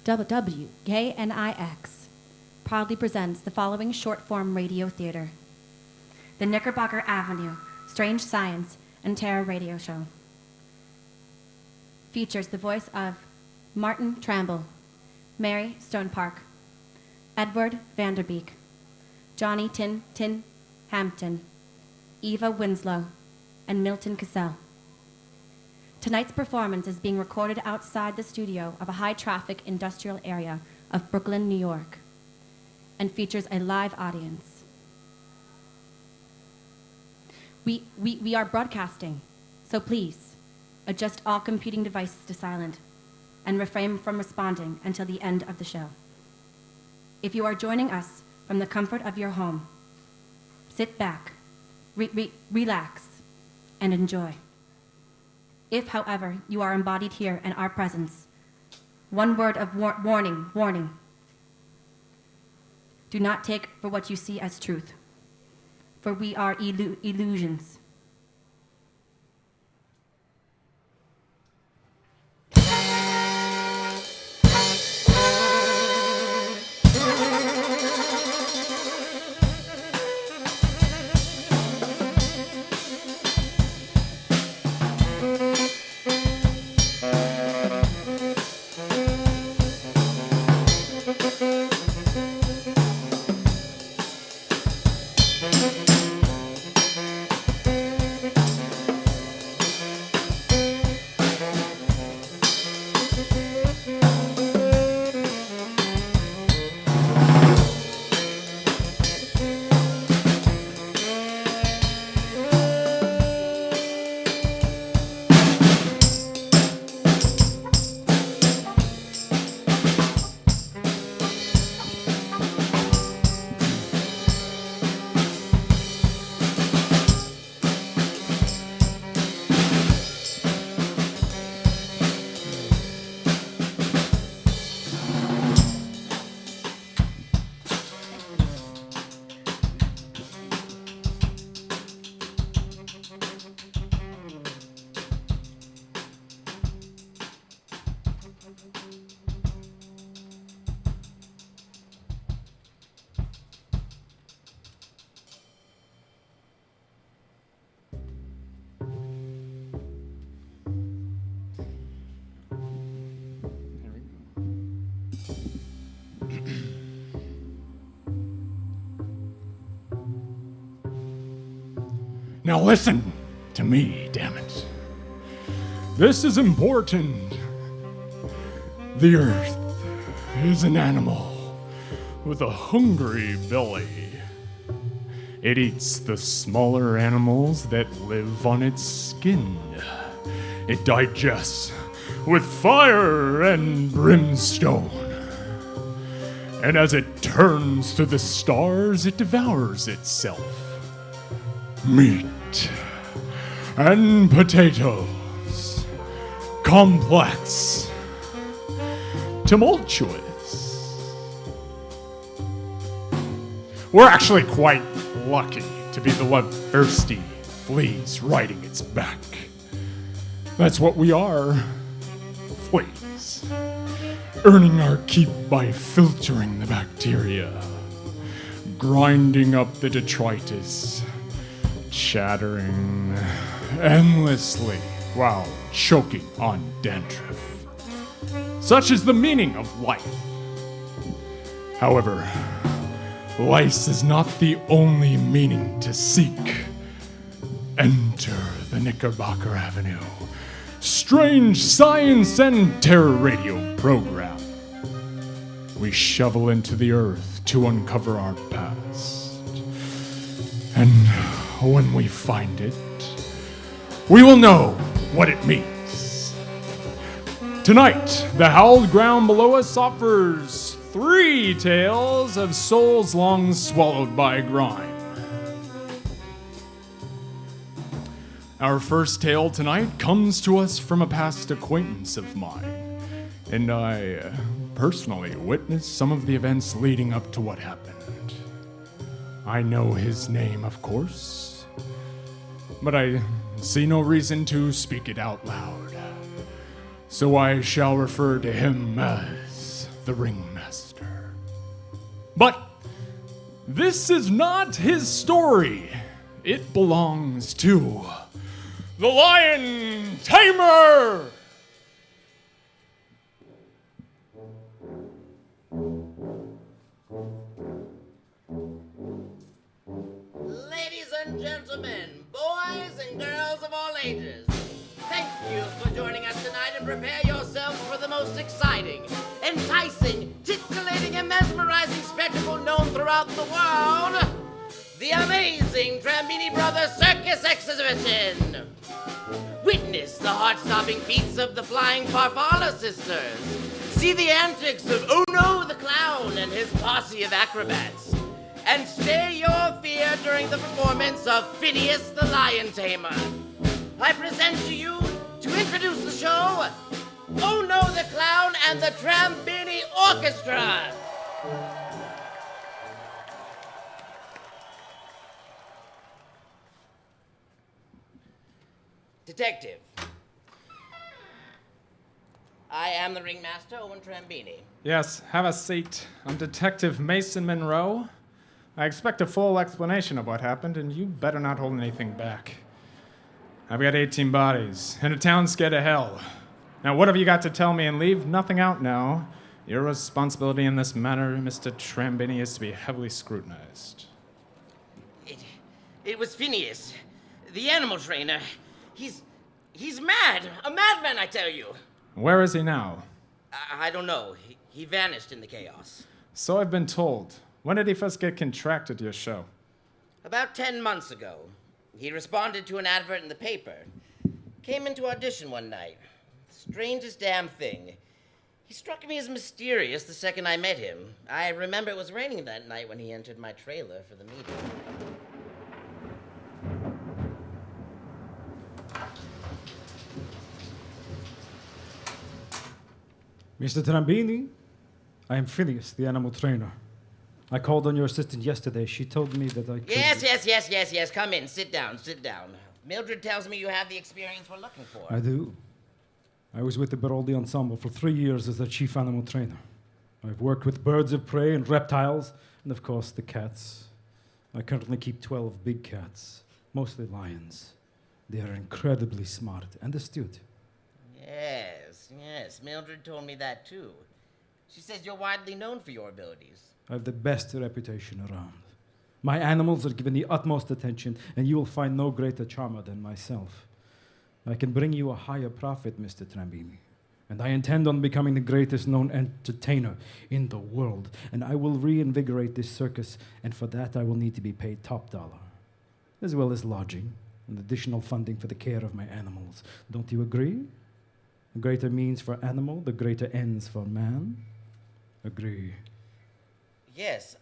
WKNIX proudly presents the following short-form radio theater. The Knickerbocker Avenue Strange Science and Terror Radio Show features the voice of Martin Tramble, Mary Stone Park, Edward Vanderbeek, Johnny Tin Tin Hampton, Eva Winslow, and Milton Cassell. Tonight's performance is being recorded outside the studio of a high-traffic industrial area of Brooklyn, New York, and features a live audience. We are broadcasting, so please adjust all computing devices to silent and refrain from responding until the end of the show. If you are joining us from the comfort of your home, sit back, relax, and enjoy. If, however, you are embodied here in our presence, one word of warning. Do not take for what you see as truth, for we are illusions. Now listen to me, damn it. This is important. The earth is an animal with a hungry belly. It eats the smaller animals that live on its skin. It digests with fire and brimstone. And as it turns to the stars, it devours itself. Meat and potatoes, complex, tumultuous. We're actually quite lucky to be the bloodthirsty fleas riding its back. That's what we are, fleas, earning our keep by filtering the bacteria, grinding up the detritus, chattering endlessly while choking on dandruff. Such is the meaning of life. However, lice is not the only meaning to seek. Enter the Knickerbocker Avenue Strange Science and Terror Radio program. We shovel into the earth to uncover our past. And when we find it, we will know what it means. Tonight, the howled ground below us offers 3 tales of souls long swallowed by grime. Our first tale tonight comes to us from a past acquaintance of mine, and I personally witnessed some of the events leading up to what happened. I know his name, of course, but I see no reason to speak it out loud. So I shall refer to him as the ringmaster. But this is not his story. It belongs to the Lion Tamer! Ladies and gentlemen, boys and girls of all ages, thank you for joining us tonight and prepare yourselves for the most exciting, enticing, titillating, and mesmerizing spectacle known throughout the world, the amazing Trambini Brothers Circus Exhibition. Witness the heart-stopping feats of the Flying Farfalla sisters. See the antics of Ono the Clown and his posse of acrobats. And stay your fear during the performance of Phineas the Lion Tamer. I present to you, to introduce the show, Ono the Clown and the Trambini Orchestra. Detective. I am the ringmaster, Owen Trambini. Yes, have a seat. I'm Detective Mason Monroe. I expect a full explanation of what happened, and you better not hold anything back. I've got 18 bodies, and a town scared to hell. Now, what have you got to tell me, and leave nothing out now? Your responsibility in this matter, Mr. Trambini, is to be heavily scrutinized. It was Phineas, the animal trainer. He's mad. A madman, I tell you. Where is he now? I don't know. He vanished in the chaos. So I've been told. When did he first get contracted to your show? About 10 months ago. He responded to an advert in the paper. Came into audition one night. Strangest damn thing. He struck me as mysterious the second I met him. I remember it was raining that night when he entered my trailer for the meeting. Mr. Trambini, I am Phineas, the animal trainer. I called on your assistant yesterday. She told me that I could... Yes. Come in. Sit down. Mildred tells me you have the experience we're looking for. I do. I was with the Beroldi Ensemble for 3 years as their chief animal trainer. I've worked with birds of prey and reptiles, and of course the cats. I currently keep 12 big cats, mostly lions. They are incredibly smart and astute. Yes. Mildred told me that too. She says you're widely known for your abilities. I have the best reputation around. My animals are given the utmost attention, and you will find no greater charmer than myself. I can bring you a higher profit, Mr. Trambini, and I intend on becoming the greatest known entertainer in the world, and I will reinvigorate this circus, and for that I will need to be paid top dollar, as well as lodging and additional funding for the care of my animals. Don't you agree? The greater means for animal, the greater ends for man. Agree. Yes,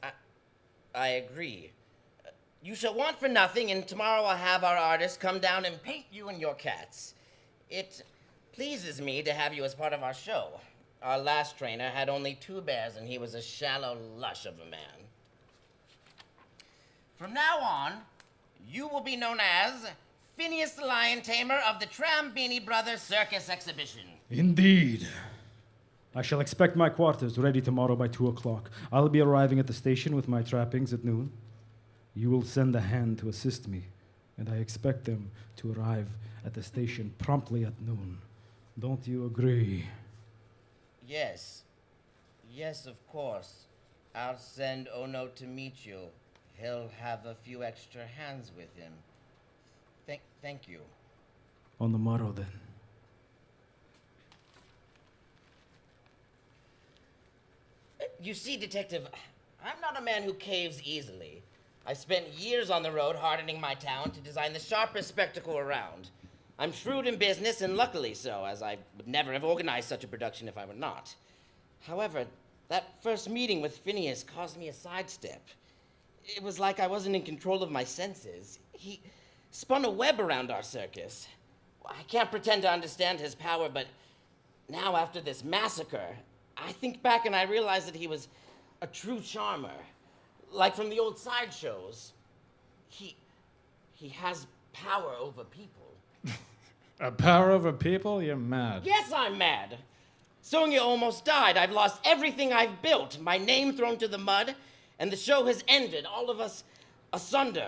I agree. You shall want for nothing, and tomorrow I'll have our artist come down and paint you and your cats. It pleases me to have you as part of our show. Our last trainer had only 2 bears, and he was a shallow lush of a man. From now on, you will be known as Phineas the Lion Tamer of the Trambini Brothers Circus Exhibition. Indeed. I shall expect my quarters ready tomorrow by 2 o'clock. I'll be arriving at the station with my trappings at noon. You will send a hand to assist me, and I expect them to arrive at the station promptly at noon. Don't you agree? Yes, of course. I'll send Ono to meet you. He'll have a few extra hands with him. Thank you. On the morrow, then. You see, Detective, I'm not a man who caves easily. I spent years on the road hardening my talent to design the sharpest spectacle around. I'm shrewd in business, and luckily so, as I would never have organized such a production if I were not. However, that first meeting with Phineas caused me a sidestep. It was like I wasn't in control of my senses. He spun a web around our circus. I can't pretend to understand his power, but now after this massacre, I think back and I realize that he was a true charmer, like from the old sideshows. He has power over people. A power over people? You're mad. Yes, I'm mad. Sonia almost died. I've lost everything I've built. My name thrown to the mud, and the show has ended. All of us asunder,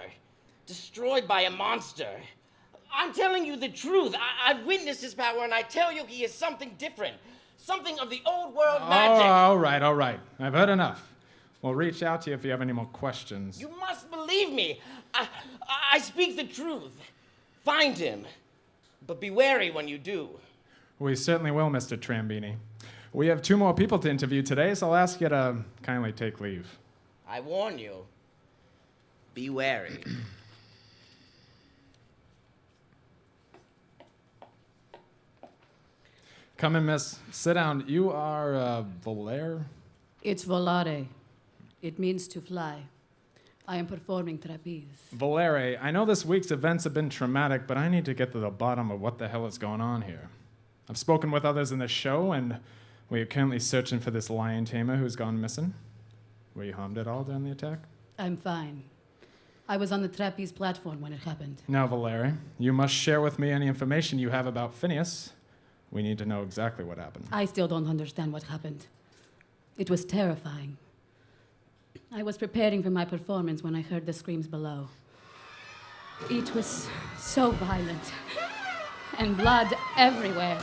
destroyed by a monster. I'm telling you the truth. I've witnessed his power, and I tell you he is something different. Something of the old world magic. All right. I've heard enough. We'll reach out to you if you have any more questions. You must believe me. I speak the truth. Find him. But be wary when you do. We certainly will, Mr. Trambini. We have 2 more people to interview today, so I'll ask you to kindly take leave. I warn you. Be wary. Come in, miss. Sit down. You are, Valere? It's volare. It means to fly. I am performing trapeze. Valere, I know this week's events have been traumatic, but I need to get to the bottom of what the hell is going on here. I've spoken with others in the show, and we are currently searching for this lion tamer who's gone missing. Were you harmed at all during the attack? I'm fine. I was on the trapeze platform when it happened. Now, Valere, you must share with me any information you have about Phineas. We need to know exactly what happened. I still don't understand what happened. It was terrifying. I was preparing for my performance when I heard the screams below. It was so violent, and blood everywhere.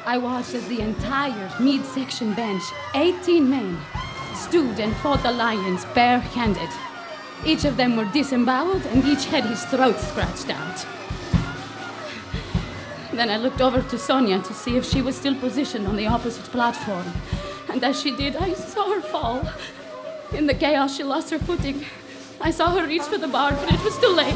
I watched as the entire midsection bench, 18 men, stood and fought the lions barehanded. Each of them were disemboweled, and each had his throat scratched out. Then I looked over to Sonia to see if she was still positioned on the opposite platform. And as she did, I saw her fall. In the chaos, she lost her footing. I saw her reach for the bar, but it was too late.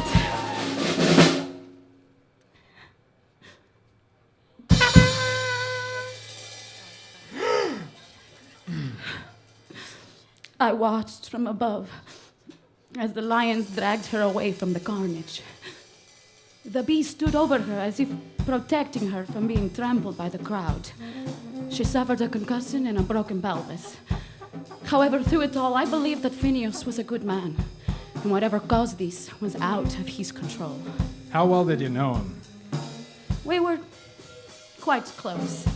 I watched from above as the lions dragged her away from the carnage. The beast stood over her as if protecting her from being trampled by the crowd. She suffered a concussion and a broken pelvis. However, through it all, I believe that Phineas was a good man, and whatever caused this was out of his control. How well did you know him? We were quite close.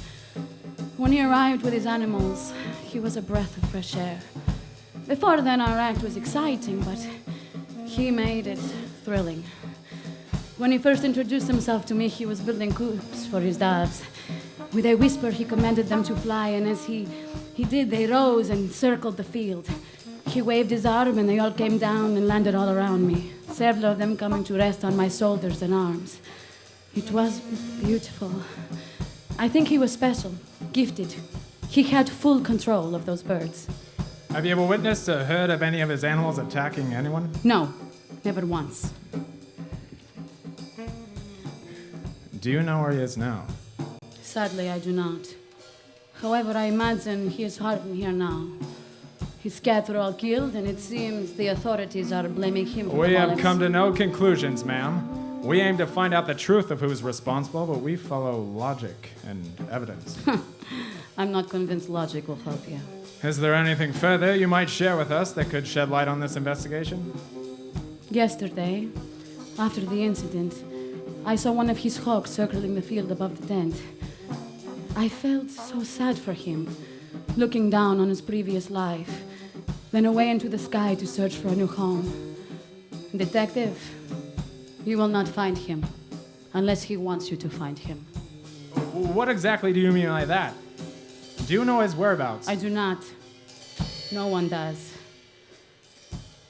When he arrived with his animals, he was a breath of fresh air. Before then, our act was exciting, but he made it thrilling. When he first introduced himself to me, he was building coops for his doves. With a whisper, he commanded them to fly, and as he did, they rose and circled the field. He waved his arm, and they all came down and landed all around me, several of them coming to rest on my shoulders and arms. It was beautiful. I think he was special, gifted. He had full control of those birds. Have you ever witnessed or heard of any of his animals attacking anyone? No, never once. Do you know where he is now? Sadly, I do not. However, I imagine he is hiding here now. His cats were all killed, and it seems the authorities are blaming him for We the have violence. come to no conclusions, ma'am. We aim to find out the truth of who's responsible, but we follow logic and evidence. I'm not convinced logic will help you. Is there anything further you might share with us that could shed light on this investigation? Yesterday, after the incident, I saw one of his hawks circling the field above the tent. I felt so sad for him, looking down on his previous life, then away into the sky to search for a new home. Detective, you will not find him unless he wants you to find him. What exactly do you mean by that? Do you know his whereabouts? I do not. No one does.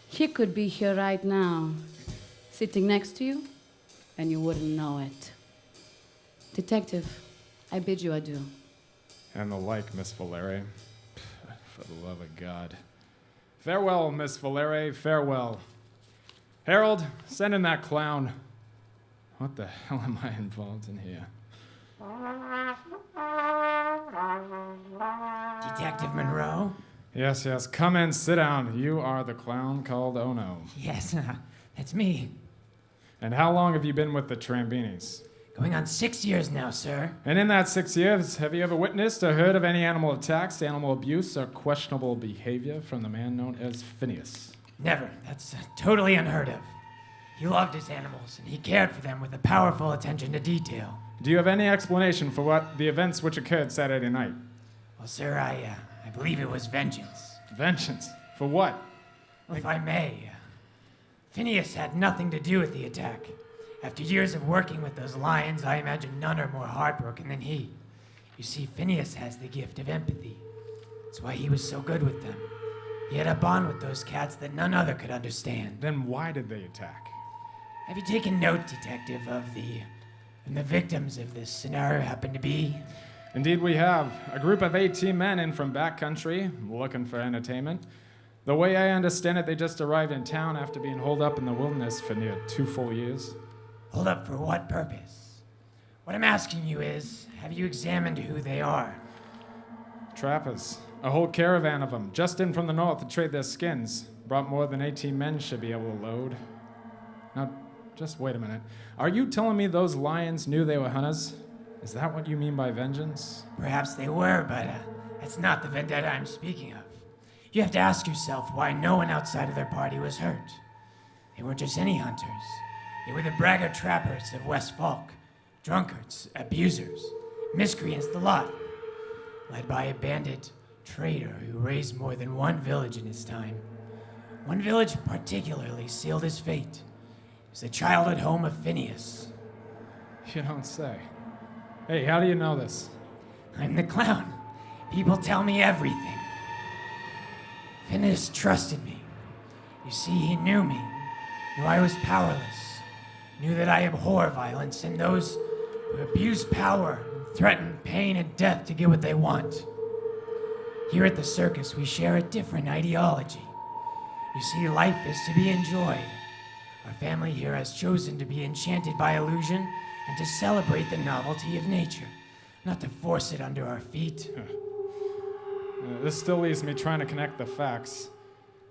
He could be here right now, sitting next to you, and you wouldn't know it. Detective, I bid you adieu. And the like, Miss Valere. For the love of God. Farewell, Miss Valere, farewell. Harold, send in that clown. What the hell am I involved in here? Detective Monroe? Yes, come in, sit down. You are the clown called Ono. Yes, that's me. And how long have you been with the Trambinis? Going on 6 years now, sir. And in that 6 years, have you ever witnessed or heard of any animal attacks, animal abuse, or questionable behavior from the man known as Phineas? Never. That's totally unheard of. He loved his animals, and he cared for them with a powerful attention to detail. Do you have any explanation for what the events which occurred Saturday night? Well, sir, I believe it was vengeance. Vengeance? For what? If I may, Phineas had nothing to do with the attack. After years of working with those lions, I imagine none are more heartbroken than he. You see, Phineas has the gift of empathy. That's why he was so good with them. He had a bond with those cats that none other could understand. Then why did they attack? Have you taken note, Detective, of the victims of this scenario happen to be? Indeed we have. A group of 18 men in from backcountry, looking for entertainment. The way I understand it, they just arrived in town after being holed up in the wilderness for near 2 full years. Hold up for what purpose? What I'm asking you is, have you examined who they are? Trappers. A whole caravan of them, just in from the north to trade their skins. Brought more than 18 men should be able to load. Now, just wait a minute. Are you telling me those lions knew they were hunters? Is that what you mean by vengeance? Perhaps they were, but that's not the vendetta I'm speaking of. You have to ask yourself why no one outside of their party was hurt. They weren't just any hunters. They were the braggart trappers of West Falk. Drunkards, abusers, miscreants, the lot. Led by a bandit trader who raised more than one village in his time. One village particularly sealed his fate. It was the childhood home of Phineas. You don't say. Hey, how do you know this? I'm the clown. People tell me everything. Phineas trusted me. You see, he knew me. Knew I was powerless. Knew that I abhor violence and those who abuse power and threaten pain and death to get what they want. Here at the circus, we share a different ideology. You see, life is to be enjoyed. Our family here has chosen to be enchanted by illusion and to celebrate the novelty of nature, not to force it under our feet. This still leaves me trying to connect the facts.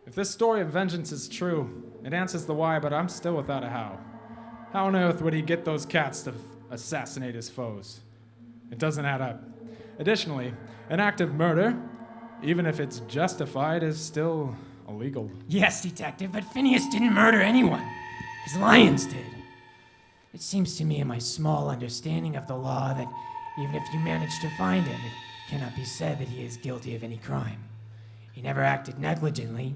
If this story of vengeance is true, it answers the why, but I'm still without a how. How on earth would he get those cats to assassinate his foes? It doesn't add up. Additionally, an act of murder, even if it's justified, is still illegal. Yes, Detective, but Phineas didn't murder anyone. His lions did. It seems to me in my small understanding of the law that even if you manage to find him, it cannot be said that he is guilty of any crime. He never acted negligently.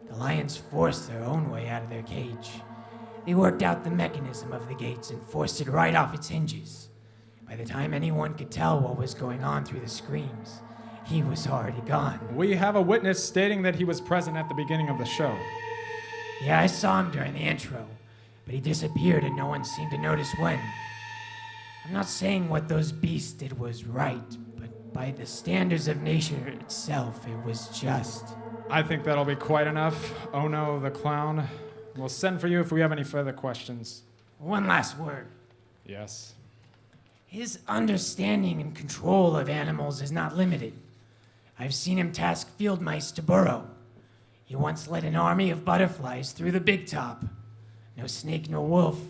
The lions forced their own way out of their cage. They worked out the mechanism of the gates and forced it right off its hinges. By the time anyone could tell what was going on through the screams, he was already gone. We have a witness stating that he was present at the beginning of the show. Yeah, I saw him during the intro, but he disappeared and no one seemed to notice when. I'm not saying what those beasts did was right, but by the standards of nature itself, it was just. I think that'll be quite enough. Oh no, the clown. We'll send for you if we have any further questions. One last word. Yes. His understanding and control of animals is not limited. I've seen him task field mice to burrow. He once led an army of butterflies through the big top. No snake nor wolf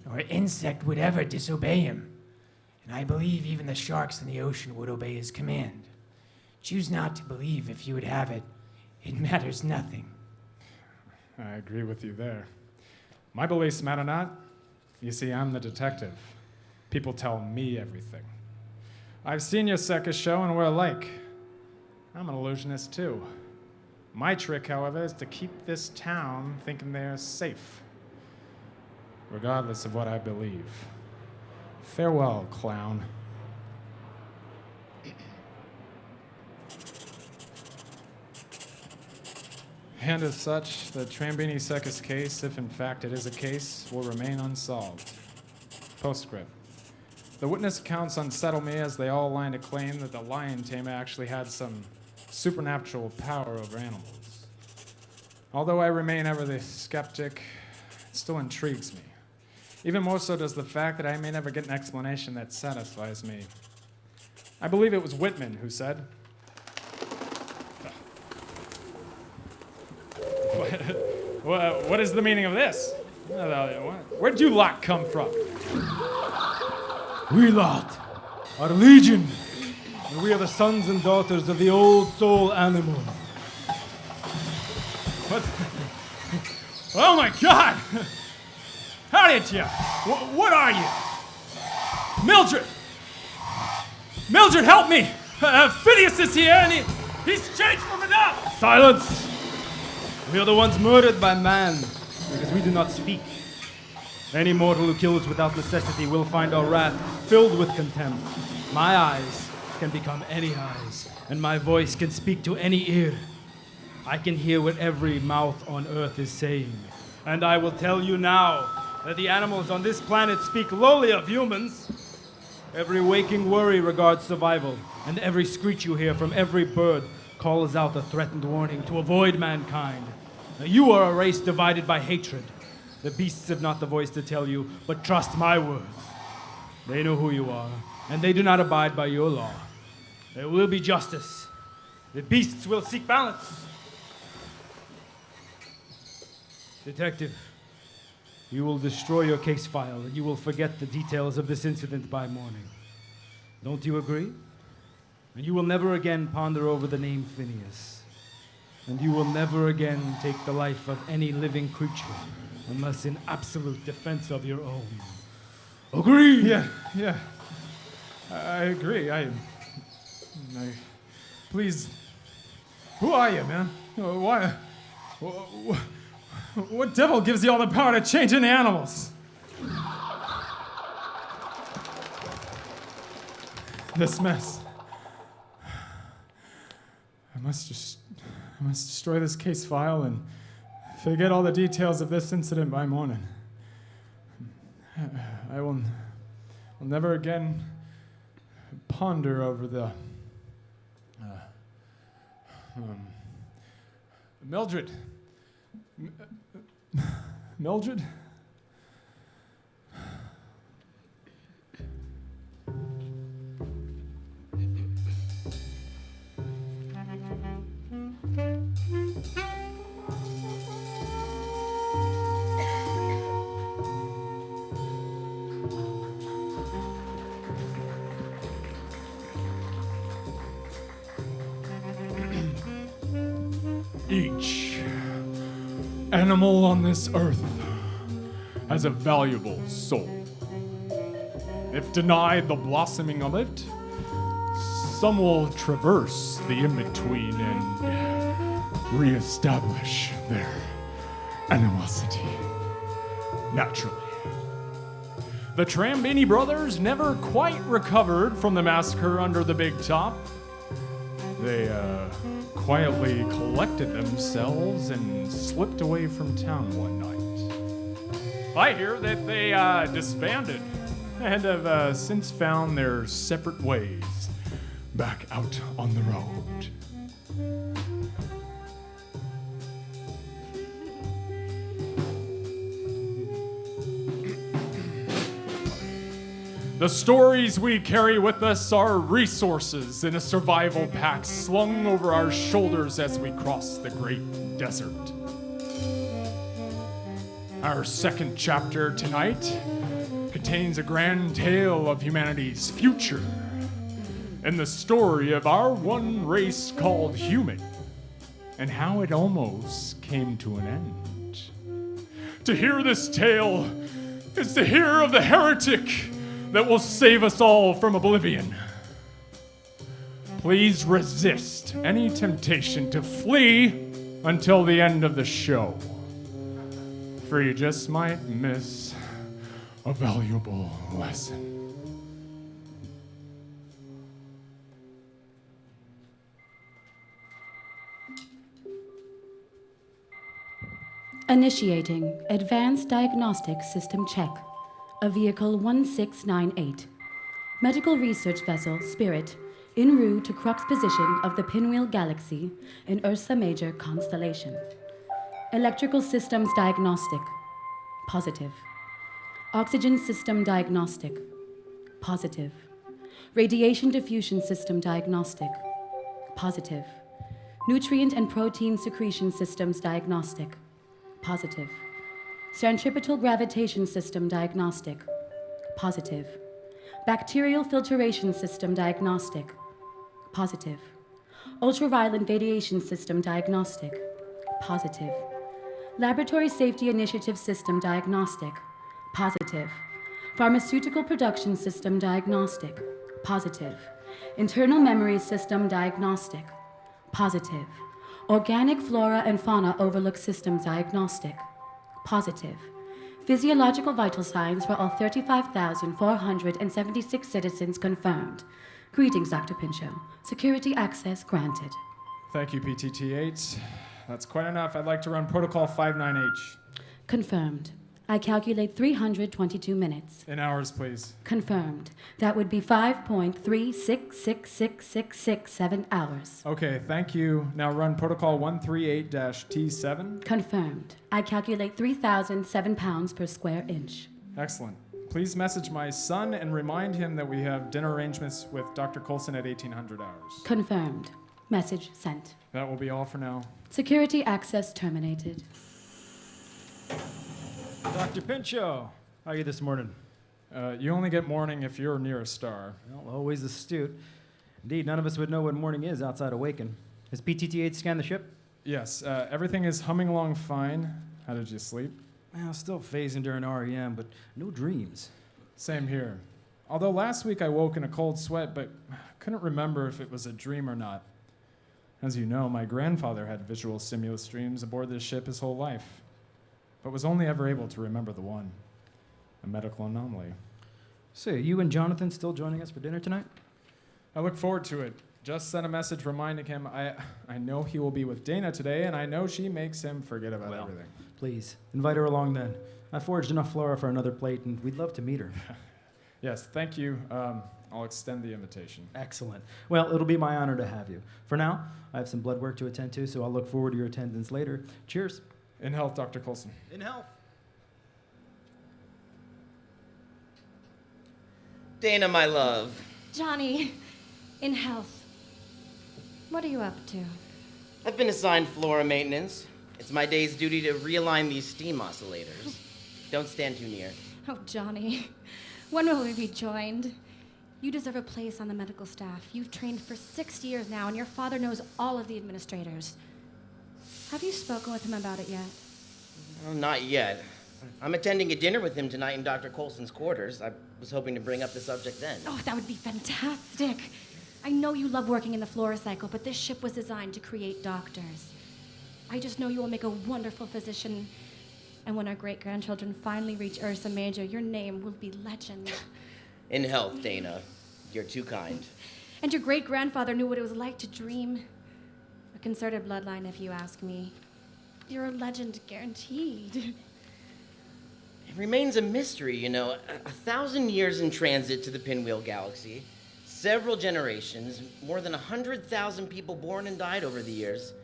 nor insect would ever disobey him. And I believe even the sharks in the ocean would obey his command. Choose not to believe if you would have it. It matters nothing. I agree with you there. My beliefs matter not. You see, I'm the detective. People tell me everything. I've seen your circus show and we're alike. I'm an illusionist too. My trick, however, is to keep this town thinking they're safe, regardless of what I believe. Farewell, clown. And as such, the Trambini Circus case, if in fact it is a case, will remain unsolved. Postscript. The witness accounts unsettle me as they all line to claim that the lion tamer actually had some supernatural power over animals. Although I remain ever the skeptic, it still intrigues me. Even more so does the fact that I may never get an explanation that satisfies me. I believe it was Whitman who said, What is the meaning of this? Where'd you lot come from? We lot are legion, and we are the sons and daughters of the old soul animal. What? Oh my God! How did you? What are you? Mildred! Mildred, help me! Phineas is here, and he's changed from enough! Silence! We are the ones murdered by man, because we do not speak. Any mortal who kills without necessity will find our wrath filled with contempt. My eyes can become any eyes, and my voice can speak to any ear. I can hear what every mouth on earth is saying. And I will tell you now that the animals on this planet speak lowly of humans. Every waking worry regards survival, and every screech you hear from every bird calls out a threatened warning to avoid mankind. Now, you are a race divided by hatred. The beasts have not the voice to tell you, but trust my words. They know who you are, and they do not abide by your law. There will be justice. The beasts will seek balance. Detective, you will destroy your case file, and you will forget the details of this incident by morning. Don't you agree? And you will never again ponder over the name Phineas. And you will never again take the life of any living creature, unless in absolute defense of your own. Agree? Yeah. I agree. I please. Who are you, man? Why? What devil gives you all the power to change into animals? This mess. I must destroy this case file and forget all the details of this incident by morning. I will never again ponder over the Mildred. Mildred? Each animal on this earth has a valuable soul. If denied the blossoming of it, some will traverse the in-between and reestablish their animosity naturally. The Trambini brothers never quite recovered from the massacre under the Big Top. They quietly collected themselves and slipped away from town one night. I hear that they disbanded and have since found their separate ways back out on the road. The stories we carry with us are resources in a survival pack slung over our shoulders as we cross the great desert. Our second chapter tonight contains a grand tale of humanity's future and the story of our one race called human and how it almost came to an end. To hear this tale is to hear of the heretic that will save us all from oblivion. Please resist any temptation to flee until the end of the show, for you just might miss a valuable lesson. Initiating Advanced Diagnostic System Check. A vehicle 1698. Medical research vessel Spirit, en route to crux position of the Pinwheel Galaxy in Ursa Major constellation. Electrical systems diagnostic. Positive. Oxygen system diagnostic. Positive. Radiation diffusion system diagnostic. Positive. Nutrient and protein secretion systems diagnostic. Positive. Centripetal gravitation system diagnostic. Positive. Bacterial filtration system diagnostic. Positive. Ultraviolet radiation system diagnostic. Positive. Laboratory safety initiative system diagnostic. Positive. Pharmaceutical production system diagnostic. Positive. Internal memory system diagnostic. Positive. Organic flora and fauna overlook system diagnostic. Positive. Physiological vital signs for all 35,476 citizens confirmed. Greetings, Dr. Pinchot. Security access granted. Thank you, PTT-8. That's quite enough. I'd like to run Protocol 59H. Confirmed. I calculate 322 minutes. In hours, please. Confirmed. That would be 5.36666667 hours. Okay, thank you. Now run Protocol 138-T7. Confirmed. I calculate 3,007 pounds per square inch. Excellent. Please message my son and remind him that we have dinner arrangements with Dr. Coulson at 1800 hours. Confirmed. Message sent. That will be all for now. Security access terminated. Dr. Pinchot, how are you this morning? You only get morning if you're near a star. Well, always astute. Indeed, none of us would know what morning is outside of Waken. Has PTT-8 scanned the ship? Yes, everything is humming along fine. How did you sleep? Well, still phasing during REM, but no dreams. Same here. Although last week I woke in a cold sweat, but couldn't remember if it was a dream or not. As you know, my grandfather had visual stimulus dreams aboard this ship his whole life, but was only ever able to remember the one, a medical anomaly. So, you and Jonathan still joining us for dinner tonight? I look forward to it. Just sent a message reminding him I know he will be with Dana today, and I know she makes him forget about everything. Please, invite her along then. I forged enough flora for another plate, and we'd love to meet her. Yes, thank you. I'll extend the invitation. Excellent. Well, it'll be my honor to have you. For now, I have some blood work to attend to, so I'll look forward to your attendance later. Cheers. In health, Dr. Coulson. In health. Dana, my love. Johnny, in health. What are you up to? I've been assigned flora maintenance. It's my day's duty to realign these steam oscillators. Don't stand too near. Oh, Johnny, when will we be joined? You deserve a place on the medical staff. You've trained for 6 years now, and your father knows all of the administrators. Have you spoken with him about it yet? Well, not yet. I'm attending a dinner with him tonight in Dr. Coulson's quarters. I was hoping to bring up the subject then. Oh, that would be fantastic. I know you love working in the flora cycle, but this ship was designed to create doctors. I just know you will make a wonderful physician. And when our great-grandchildren finally reach Ursa Major, your name will be legend. In health, Dana. You're too kind. And your great-grandfather knew what it was like to dream. A concerted bloodline, if you ask me. You're a legend guaranteed. It remains a mystery, you know. 1,000 years in transit to the Pinwheel Galaxy, several generations, more than 100,000 people born and died over the years,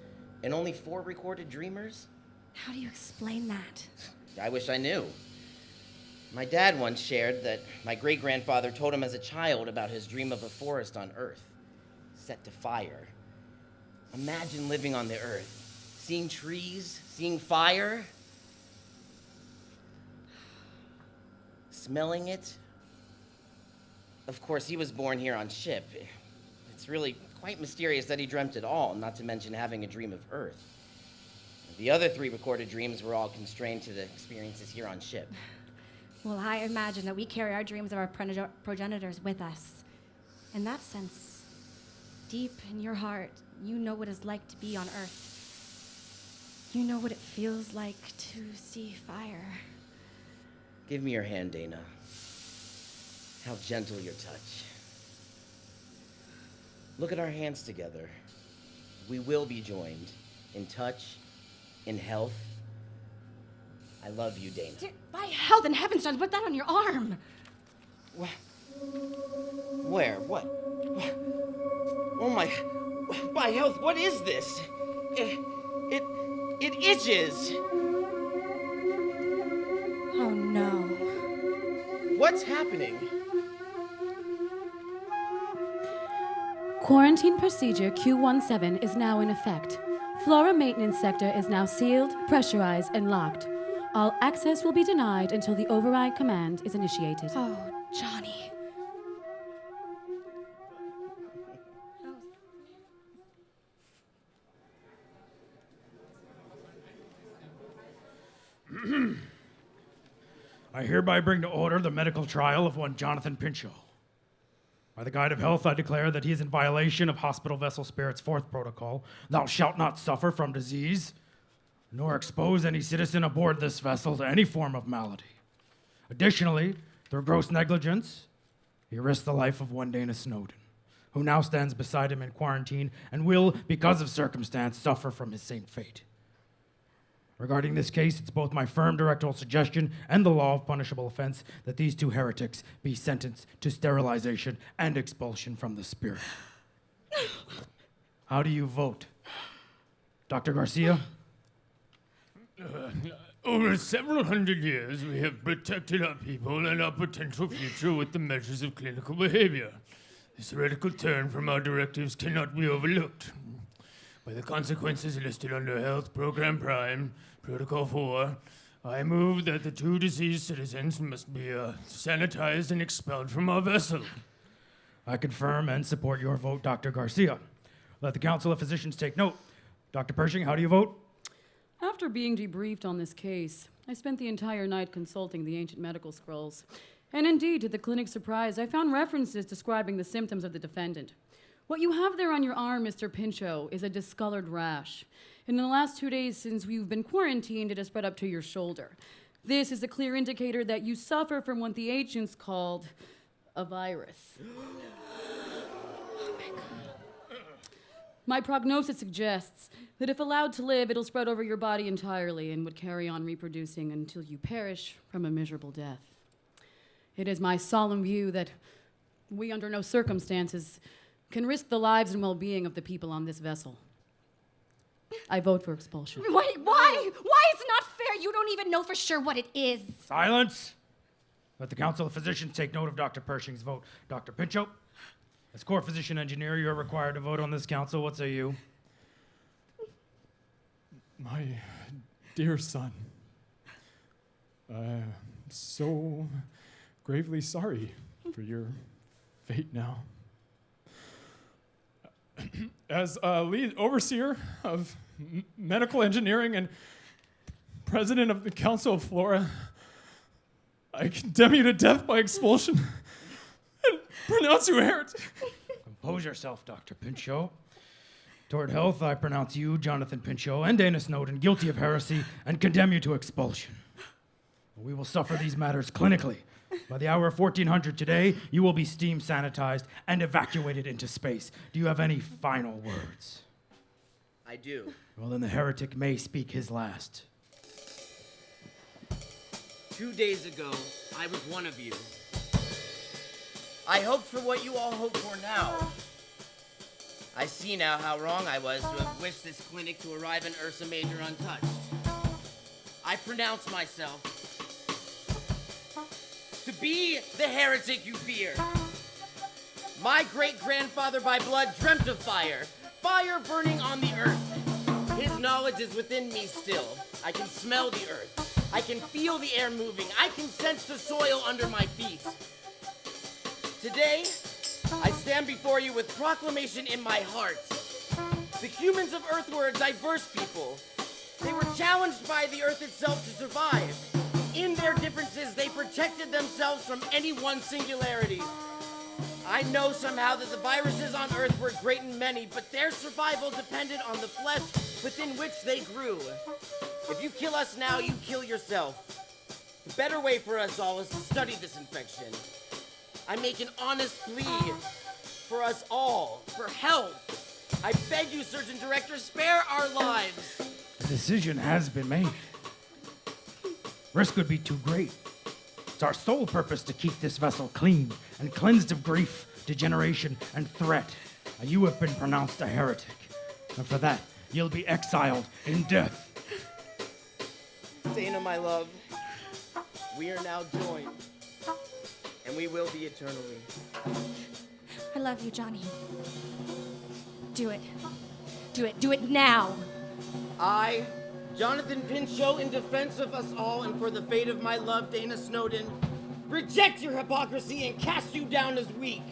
and only 4 recorded dreamers? How do you explain that? I wish I knew. My dad once shared that my great-grandfather told him as a child about his dream of a forest on Earth, set to fire. Imagine living on the Earth, seeing trees, seeing fire, smelling it. Of course, he was born here on ship. It's really quite mysterious that he dreamt it all, not to mention having a dream of Earth. The other 3 recorded dreams were all constrained to the experiences here on ship. Well, I imagine that we carry our dreams of our progenitors with us. In that sense, deep in your heart, you know what it's like to be on Earth. You know what it feels like to see fire. Give me your hand, Dana. How gentle your touch. Look at our hands together. We will be joined in touch, in health. I love you, Dana. By health and heaven's stars, put that on your arm. Where? What? Oh my! By health, what is this? It itches. Oh no. What's happening? Quarantine procedure Q17 is now in effect. Flora maintenance sector is now sealed, pressurized, and locked. All access will be denied until the override command is initiated. Oh, Johnny. I hereby bring to order the medical trial of one Jonathan Pinchot. By the guide of health, I declare that he is in violation of Hospital Vessel Spirit's 4th protocol. Thou shalt not suffer from disease, nor expose any citizen aboard this vessel to any form of malady. Additionally, through gross negligence, he risked the life of one Dana Snowden, who now stands beside him in quarantine and will, because of circumstance, suffer from his same fate. Regarding this case, it's both my firm directorial suggestion and the law of punishable offense that these 2 heretics be sentenced to sterilization and expulsion from the Spirit. How do you vote? Dr. Garcia? Over several hundred years, we have protected our people and our potential future with the measures of clinical behavior. This heretical turn from our directives cannot be overlooked. By the consequences listed under Health Program Prime, Protocol 4, I move that the 2 deceased citizens must be sanitized and expelled from our vessel. I confirm and support your vote, Dr. Garcia. Let the Council of Physicians take note. Dr. Pershing, how do you vote? After being debriefed on this case, I spent the entire night consulting the ancient medical scrolls. And indeed, to the clinic's surprise, I found references describing the symptoms of the defendant. What you have there on your arm, Mr. Pinchot, is a discolored rash. And in the last 2 days since you've been quarantined, it has spread up to your shoulder. This is a clear indicator that you suffer from what the ancients called a virus. My prognosis suggests that if allowed to live, it'll spread over your body entirely and would carry on reproducing until you perish from a miserable death. It is my solemn view that we, under no circumstances, can risk the lives and well-being of the people on this vessel. I vote for expulsion. Wait, why? Why is it not fair? You don't even know for sure what it is. Silence! Let the Council of Physicians take note of Dr. Pershing's vote. Dr. Pinchot, as core physician engineer, you're required to vote on this council. What say you? My dear son, I'm so gravely sorry for your fate now. As lead overseer of medical engineering and president of the Council of Flora, I condemn you to death by expulsion and pronounce you a heretic. Compose yourself, Dr. Pinchot. Toward health, I pronounce you, Jonathan Pinchot, and Dana Snowden guilty of heresy and condemn you to expulsion. We will suffer these matters clinically. By the hour of 1400 today, you will be steam sanitized and evacuated into space. Do you have any final words? I do. Well, then the heretic may speak his last. 2 days ago, I was one of you. I hoped for what you all hope for now. I see now how wrong I was to have wished this clinic to arrive in Ursa Major untouched. I pronounce myself to be the heretic you fear. My great-grandfather by blood dreamt of fire, fire burning on the earth. His knowledge is within me still. I can smell the earth. I can feel the air moving. I can sense the soil under my feet. Today, I stand before you with proclamation in my heart. The humans of Earth were a diverse people. They were challenged by the Earth itself to survive. In their differences, they protected themselves from any one singularity. I know somehow that the viruses on Earth were great and many, but their survival depended on the flesh within which they grew. If you kill us now, you kill yourself. The better way for us all is to study this infection. I make an honest plea for us all, for help. I beg you, Surgeon Director, spare our lives. The decision has been made. Risk would be too great. It's our sole purpose to keep this vessel clean and cleansed of grief, degeneration, and threat. Now, you have been pronounced a heretic, and for that, you'll be exiled in death. Dana, my love, we are now joined, and we will be eternally. I love you, Johnny. Do it. Do it. Do it now. I, Jonathan Pinchot, in defense of us all and for the fate of my love, Dana Snowden, reject your hypocrisy and cast you down as weak.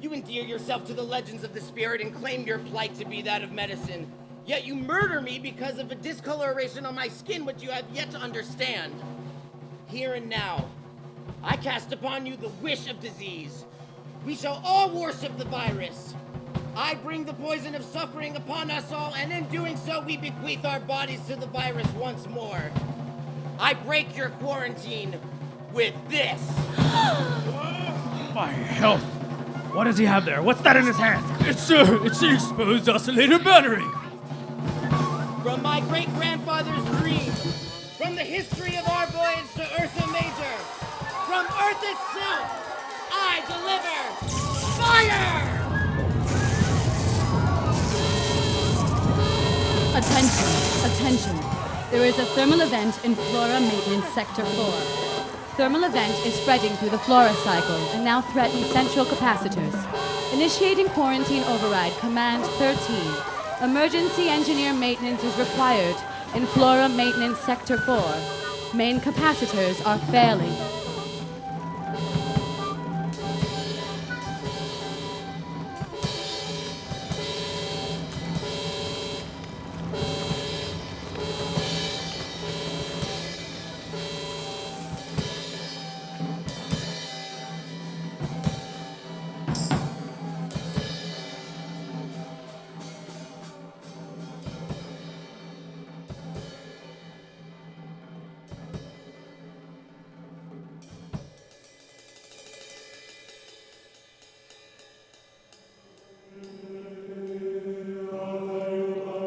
You endear yourself to the legends of the spirit and claim your plight to be that of medicine. Yet you murder me because of a discoloration on my skin which you have yet to understand. Here and now, I cast upon you the wish of disease. We shall all worship the virus. I bring the poison of suffering upon us all, and in doing so, we bequeath our bodies to the virus once more. I break your quarantine with this. My health. What does he have there? What's that in his hand? It's an exposed oscillator battery. From my great-grandfather's dream, from the history of our voyage to Ursa Major, from Earth itself, I deliver fire! Attention. There is a thermal event in Flora Maintenance Sector 4. Thermal event is spreading through the Flora cycle and now threatens central capacitors. Initiating quarantine override, Command 13. Emergency engineer maintenance is required in Flora Maintenance Sector 4. Main capacitors are failing.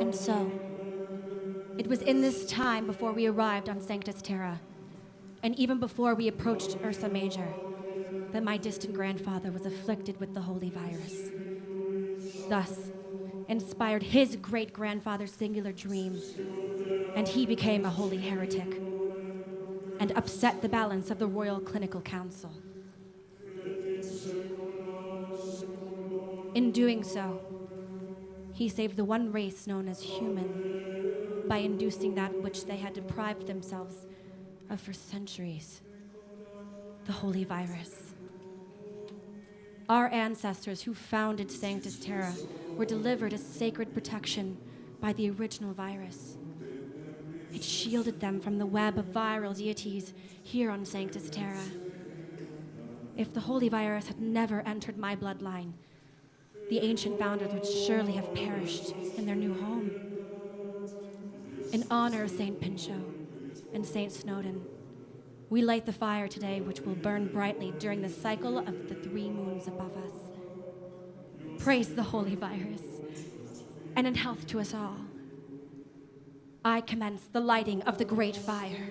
And so, it was in this time before we arrived on Sanctus Terra, and even before we approached Ursa Major, that my distant grandfather was afflicted with the holy virus. Thus, inspired his great-grandfather's singular dream, and he became a holy heretic, and upset the balance of the Royal Clinical Council. In doing so, he saved the one race known as human by inducing that which they had deprived themselves of for centuries, the holy virus. Our ancestors who founded Sanctus Terra were delivered a sacred protection by the original virus. It shielded them from the web of viral deities here on Sanctus Terra. If the holy virus had never entered my bloodline, the ancient founders would surely have perished in their new home. In honor of Saint Pinchot and Saint Snowdon, we light the fire today which will burn brightly during the cycle of the 3 moons above us. Praise the holy virus, and in health to us all, I commence the lighting of the great fire.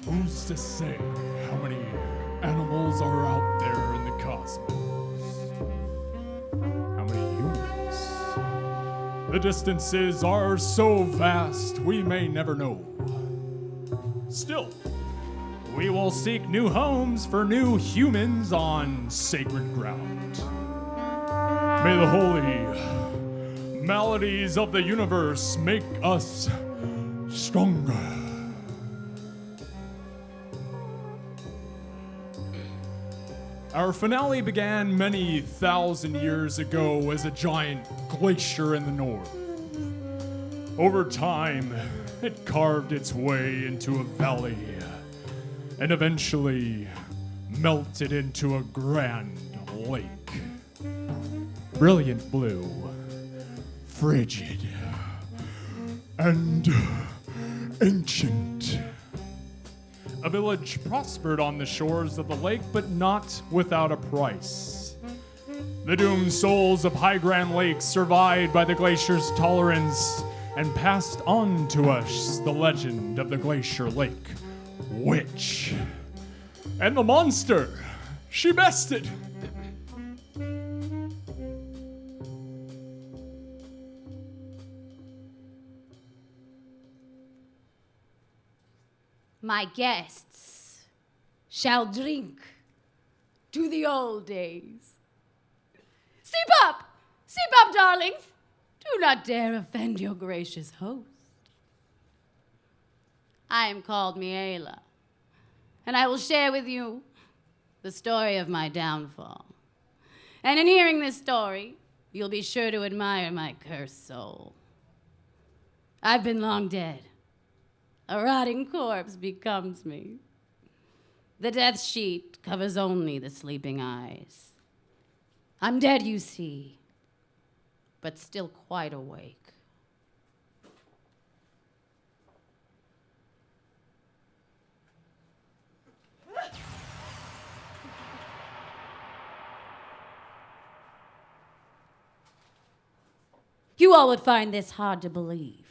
Who's to say how many animals are out there in the cosmos? How many humans? The distances are so vast we may never know. Still, we will seek new homes for new humans on sacred ground. May the holy maladies of the universe make us stronger. Our finale began many thousand years ago as a giant glacier in the north. Over time, it carved its way into a valley and eventually melted into a grand lake. Brilliant blue, frigid, and ancient. A village prospered on the shores of the lake, but not without a price. The doomed souls of High Grand Lake survived by the glacier's tolerance and passed on to us the legend of the Glacier Lake Witch. And the monster she bested. my guests shall drink to the old days. Sip up, darlings. Do not dare offend your gracious host. I am called Miela, and I will share with you the story of my downfall. And in hearing this story, you'll be sure to admire my cursed soul. I've been long dead. A rotting corpse becomes me. The death sheet covers only the sleeping eyes. I'm dead, you see, but still quite awake. You all would find this hard to believe,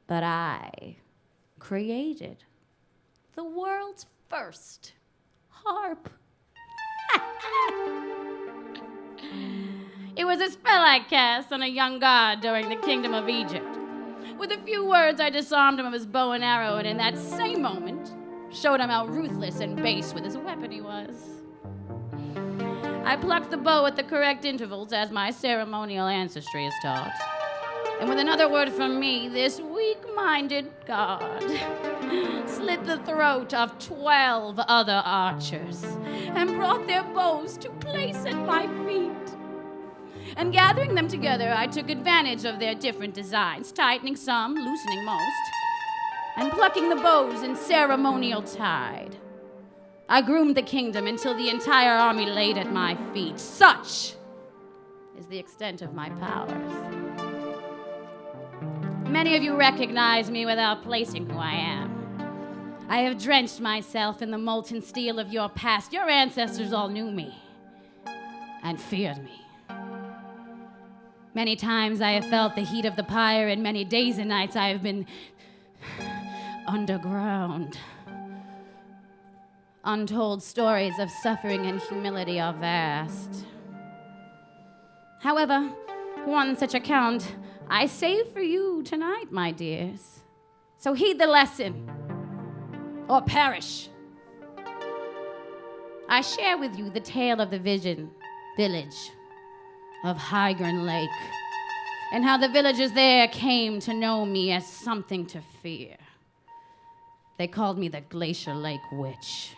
but I created the world's first harp. It was a spell I cast on a young god during the kingdom of Egypt. With a few words, I disarmed him of his bow and arrow, and in that same moment, showed him how ruthless and base with his weapon he was. I plucked the bow at the correct intervals, as my ceremonial ancestry is taught. And with another word from me, this weak-minded god slit the throat of 12 other archers and brought their bows to place at my feet. And gathering them together, I took advantage of their different designs, tightening some, loosening most, and plucking the bows in ceremonial tide. I groomed the kingdom until the entire army laid at my feet. Such is the extent of my powers. Many of you recognize me without placing who I am. I have drenched myself in the molten steel of your past. Your ancestors all knew me and feared me. Many times I have felt the heat of the pyre, and many days and nights I have been underground. Untold stories of suffering and humility are vast. However, one such account I save for you tonight, my dears. So heed the lesson, or perish. I share with you the tale of the village of Hygren Lake, and how the villagers there came to know me as something to fear. They called me the Glacier Lake Witch.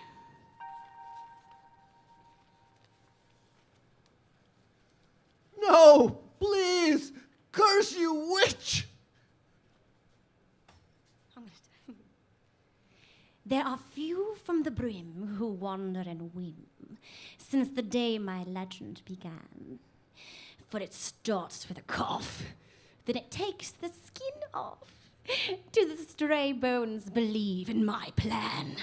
No, please, curse you, witch! There are few from the brim who wander and whim since the day my legend began. For it starts with a cough, then it takes the skin off. Do the stray bones believe in my plan?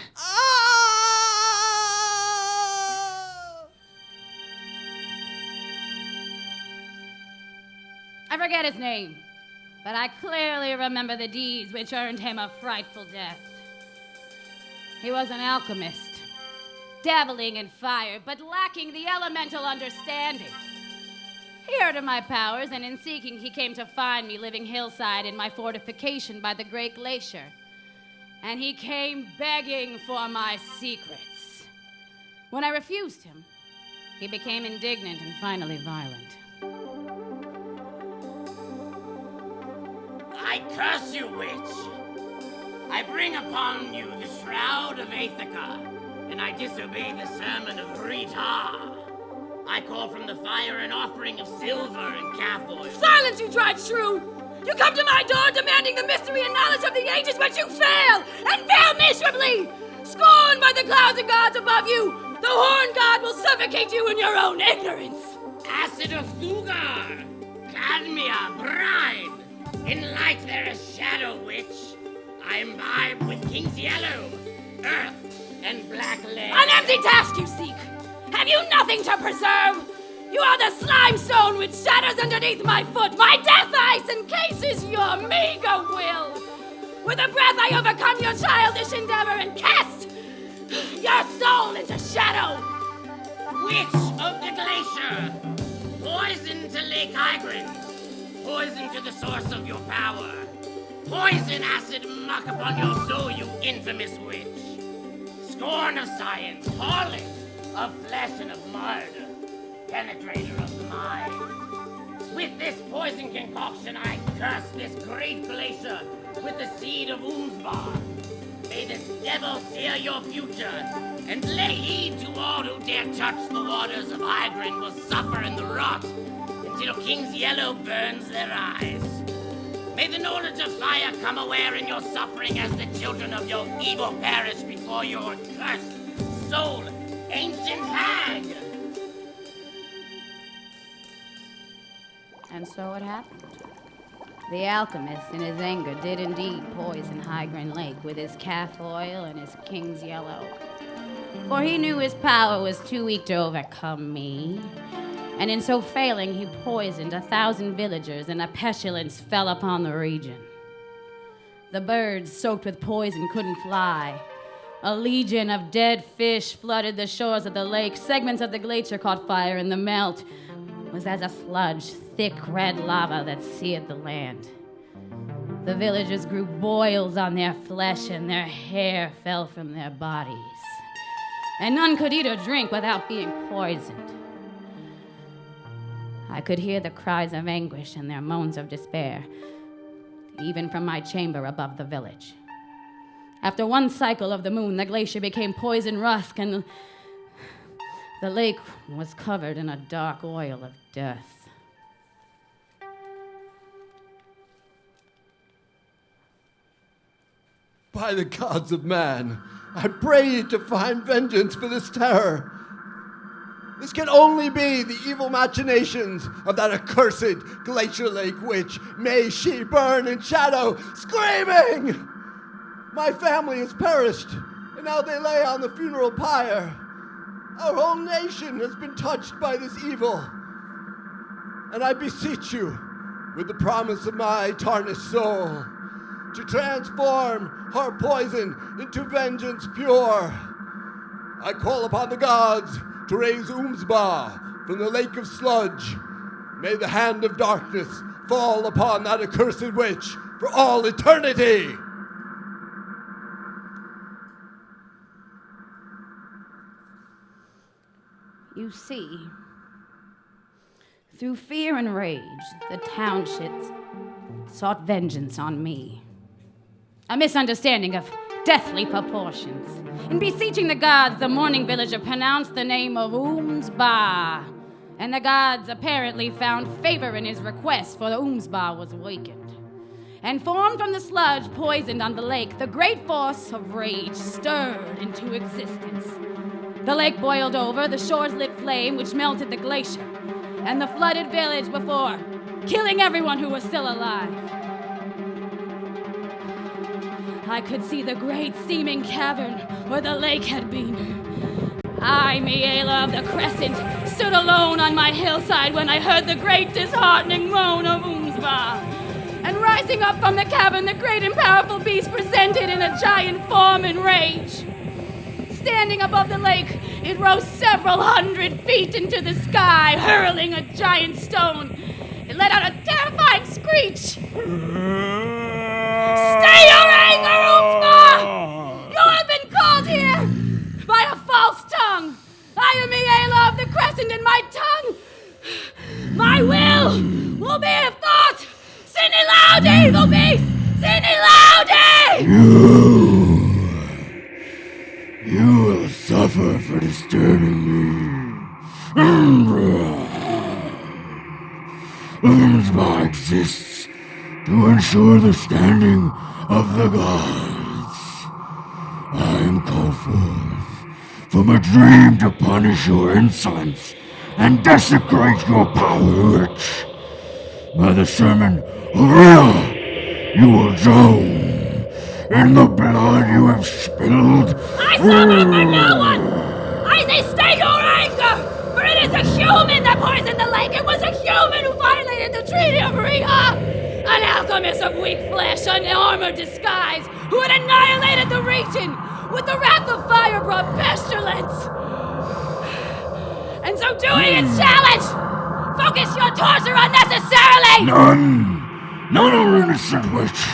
I forget his name, but I clearly remember the deeds which earned him a frightful death. He was an alchemist, dabbling in fire, but lacking the elemental understanding. He heard of my powers, and in seeking, he came to find me living hillside in my fortification by the great glacier. And he came begging for my secrets. When I refused him, he became indignant and finally violent. I curse you, witch! I bring upon you the shroud of Aethica, and I disobey the sermon of Rita. I call from the fire an offering of silver and calf oil. Silence, you dried shrew! You come to my door demanding the mystery and knowledge of the ages, but you fail, and fail miserably! Scorned by the clouds and gods above you, the horn god will suffocate you in your own ignorance! Acid of Thugar, Cadmia, brine. In light there is shadow, witch. I imbibe with king's yellow, earth, and black lead. An empty task you seek! Have you nothing to preserve? You are the slime stone which shatters underneath my foot. My death ice encases your meager will. With a breath I overcome your childish endeavor and cast your soul into shadow. Witch of the glacier, poison to Lake Hygren, poison to the source of your power. poison acid muck upon your soul, you infamous witch! Scorn of science, harlot of flesh and of mud, penetrator of the mind. With this poison concoction, I curse this great glacier with the seed of Oomsbar. May this devil sear your future, and lay heed to all who dare touch the waters of Hygrin will suffer in the rot until King's Yellow burns their eyes. May the knowledge of fire come aware in your suffering as the children of your evil perish before your cursed soul, ancient hag! And so it happened. The alchemist, in his anger, did indeed poison Hygrin Lake with his calf oil and his King's Yellow. For he knew his power was too weak to overcome me. And in so failing, he poisoned 1,000 villagers, and a pestilence fell upon the region. The birds, soaked with poison, couldn't fly. A legion of dead fish flooded the shores of the lake. Segments of the glacier caught fire, and the melt was as a sludge, thick red lava that seared the land. The villagers grew boils on their flesh, and their hair fell from their bodies. And none could eat or drink without being poisoned. I could hear the cries of anguish and their moans of despair, even from my chamber above the village. After one cycle of the moon, the glacier became poison rusk, and the lake was covered in a dark oil of death. By the gods of man, I pray you to find vengeance for this terror. This can only be the evil machinations of that accursed Glacier Lake witch. May she burn in shadow, screaming! My family has perished, and now they lay on the funeral pyre. Our whole nation has been touched by this evil. And I beseech you, with the promise of my tarnished soul, to transform her poison into vengeance pure. I call upon the gods to raise Oomsbar from the lake of sludge. May the hand of darkness fall upon that accursed witch for all eternity. You see, through fear and rage, the townships sought vengeance on me. A misunderstanding of deathly proportions. In beseeching the gods, the mourning villager pronounced the name of Oomsbar, and the gods apparently found favor in his request, for the Oomsbar was awakened. And formed from the sludge poisoned on the lake, the great force of rage stirred into existence. The lake boiled over, the shores lit flame, which melted the glacier, and the flooded village before, killing everyone who was still alive. I could see the great seeming cavern where the lake had been. I, Miela of the Crescent, stood alone on my hillside when I heard the great disheartening moan of Oomsbar. And rising up from the cavern, the great and powerful beast presented in a giant form in rage. Standing above the lake, it rose several hundred feet into the sky, hurling a giant stone. It let out a terrifying screech. Stay your anger, Oomsbar! You have been called here by a false tongue. I am Miela of the Crescent, and my tongue, my will be a thought. Sini Laudi, the beast! Sini Laudi! You will suffer for disturbing me. Oomsbar exists to ensure the standing of the gods. I am called forth from a dream to punish your insolence and desecrate your power rich. By the sermon of Rhea, you will drown in the blood you have spilled. I suffer for no one! I say stay your anger! For it is a human that poisoned the lake! It was a human who violated the Treaty of Rhea! An alchemist of weak flesh, an armored disguise, who had annihilated the region with the wrath of fire brought pestilence! And so doing it, challenge! Focus your torture unnecessarily! None, O innocent witch,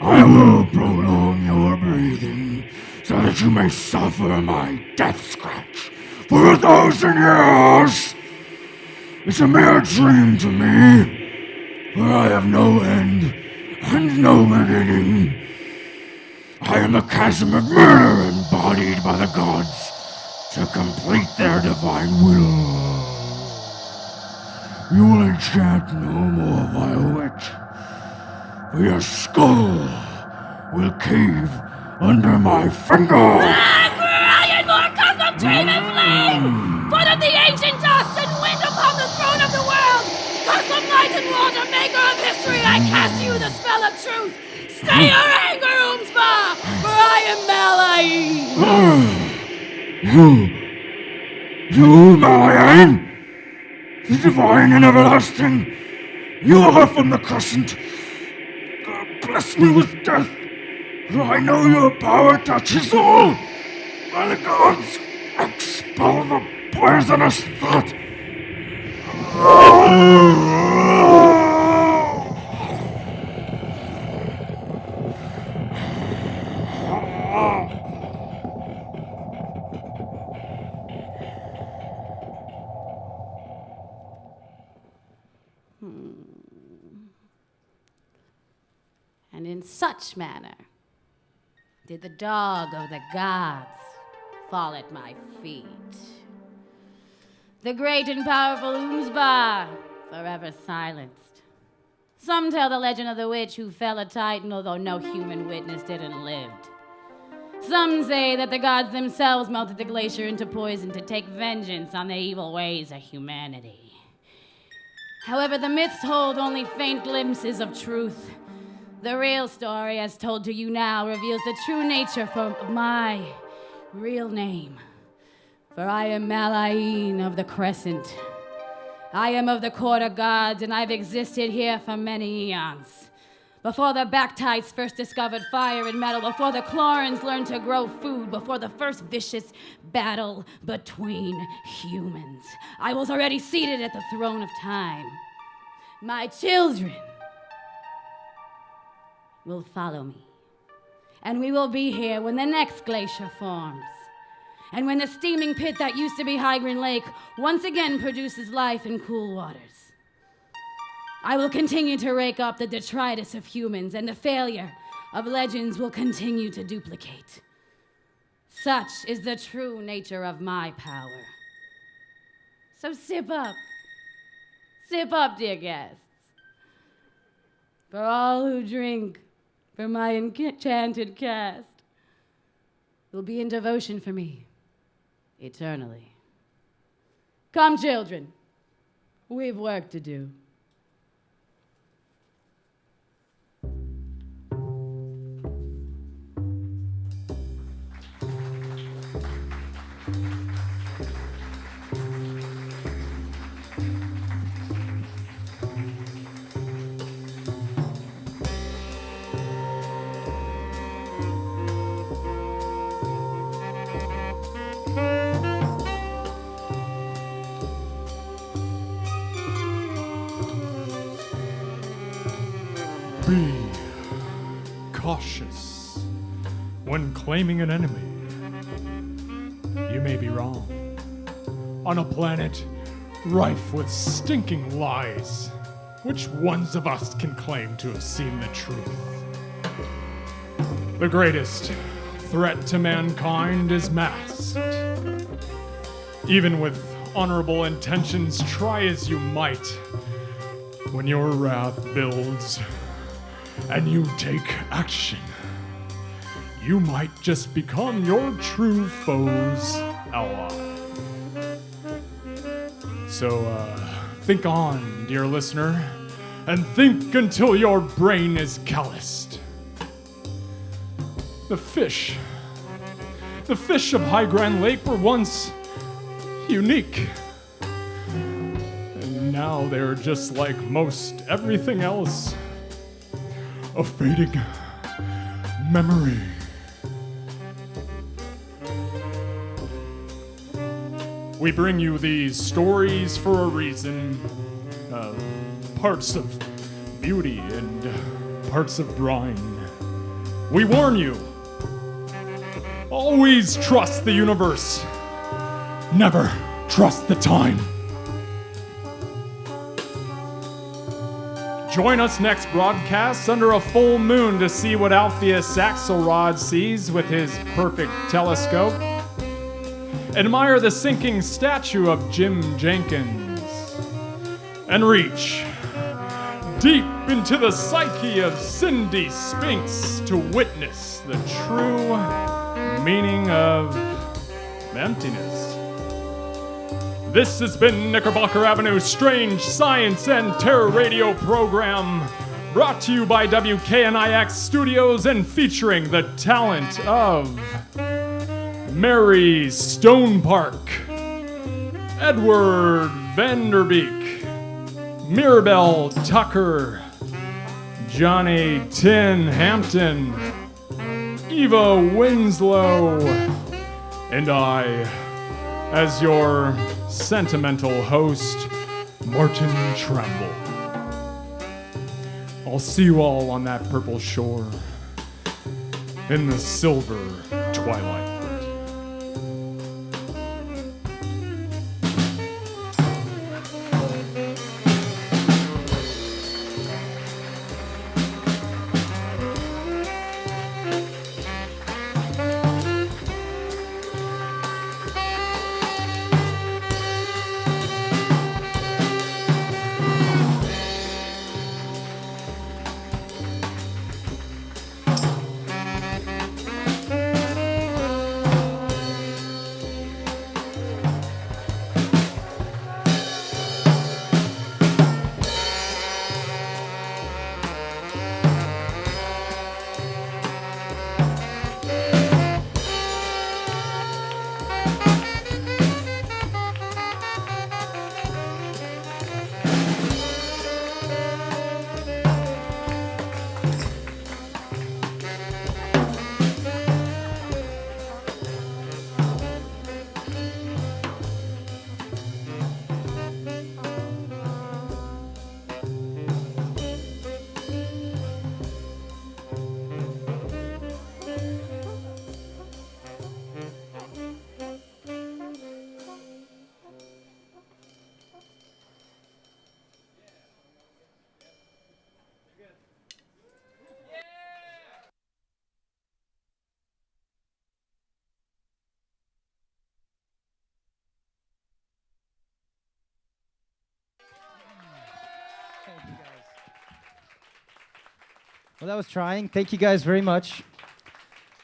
I will prolong your breathing so that you may suffer my death scratch for 1,000 years. It's a mere dream to me, for I have no end and no beginning. I am a chasm of murder embodied by the gods to complete their divine will. You will enchant no more, vile witch, for your skull will cave under my finger. Brilliant Morcus of dream and flame! Foot of the ancient dust and wind upon the throne of the world! Curse of light and water, maker of history, I cast you the spell of truth! Stay your anger, Umspa, for I am Malaine! You, Malaine? The divine and everlasting, you are from the crescent. God bless me with death, for I know your power touches all. By the gods, expel the poisonous thought. And in such manner did the dog of the gods fall at my feet. The great and powerful Umsba, forever silenced. Some tell the legend of the witch who fell a titan, although no human witnessed it and lived. Some say that the gods themselves melted the glacier into poison to take vengeance on the evil ways of humanity. However, the myths hold only faint glimpses of truth. The real story, as told to you now, reveals the true nature of my real name. For I am Malaine of the Crescent. I am of the court of gods, and I've existed here for many eons. Before the Bactites first discovered fire and metal, before the Chlorans learned to grow food, before the first vicious battle between humans, I was already seated at the throne of time. My children will follow me, and we will be here when the next glacier forms, and when the steaming pit that used to be Hygrin Lake once again produces life in cool waters. I will continue to rake up the detritus of humans, and the failure of legends will continue to duplicate. Such is the true nature of my power. So sip up, dear guests. For all who drink from my enchanted cast will be in devotion for me eternally. Come, children, we've work to do. Be cautious when claiming an enemy. You may be wrong. On a planet rife with stinking lies, which ones of us can claim to have seen the truth? The greatest threat to mankind is masked. Even with honorable intentions, try as you might, when your wrath builds and you take action, you might just become your true foe's ally. So, think on, dear listener, and think until your brain is calloused. The fish of High Grand Lake were once unique. And now they're just like most everything else. A fading memory. We bring you these stories for a reason. parts of beauty and parts of brine. We warn you, always trust the universe. Never trust the time. Join us next broadcast under a full moon to see what Alpheus Axelrod sees with his perfect telescope. Admire the sinking statue of Jim Jenkins. And reach deep into the psyche of Cindy Spinks to witness the true meaning of emptiness. This has been Knickerbocker Avenue's Strange Science and Terror radio program, brought to you by WKNIX Studios and featuring the talent of Mary Stonepark, Edward Vanderbeek, Mirabelle Tucker, Johnny Tin Hampton, Eva Winslow, and I, as your sentimental host, Martin Tremble. I'll see you all on that purple shore in the silver twilight. Well, that was trying. Thank you guys very much.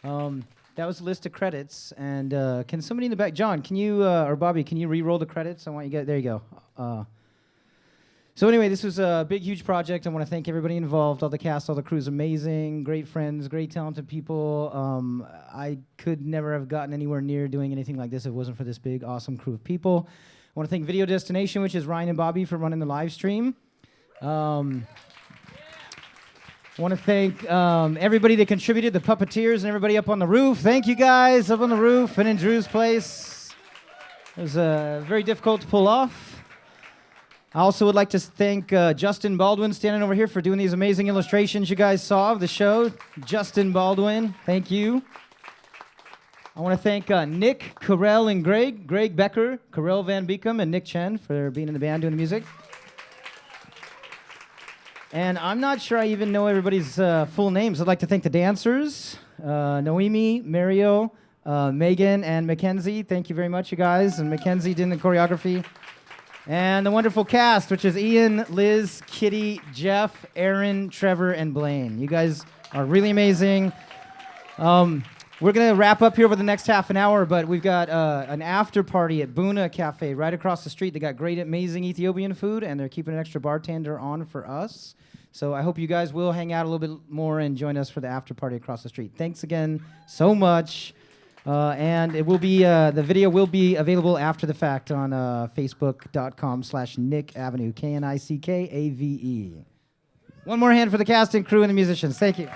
That was a list of credits. And can somebody in the back, John, can you, or Bobby, can you re-roll the credits? I want you guys, there you go. So anyway, this was a big, huge project. I want to thank everybody involved, all the cast, all the crew's amazing, great friends, great talented people. I could never have gotten anywhere near doing anything like this if it wasn't for this big, awesome crew of people. I want to thank Video Destination, which is Ryan and Bobby, for running the live stream. I want to thank everybody that contributed, the puppeteers and everybody up on the roof. Thank you guys up on the roof and in Drew's place. It was very difficult to pull off. I also would like to thank Justin Baldwin standing over here for doing these amazing illustrations you guys saw of the show. Justin Baldwin, thank you. I want to thank Nick, Carell, and Greg Becker, Carell Van Beekum, and Nick Chen for being in the band doing the music. And I'm not sure I even know everybody's full names. I'd like to thank the dancers, Noemi, Mario, Megan, and Mackenzie. Thank you very much, you guys. And Mackenzie did the choreography. And the wonderful cast, which is Ian, Liz, Kitty, Jeff, Aaron, Trevor, and Blaine. You guys are really amazing. We're going to wrap up here over the next half an hour, but we've got an after party at Buna Cafe right across the street. They got great, amazing Ethiopian food, and they're keeping an extra bartender on for us. So I hope you guys will hang out a little bit more and join us for the after party across the street. Thanks again so much. And it will be the video will be available after the fact on facebook.com/Nick Avenue, KNICKAVE. One more hand for the cast and crew and the musicians. Thank you.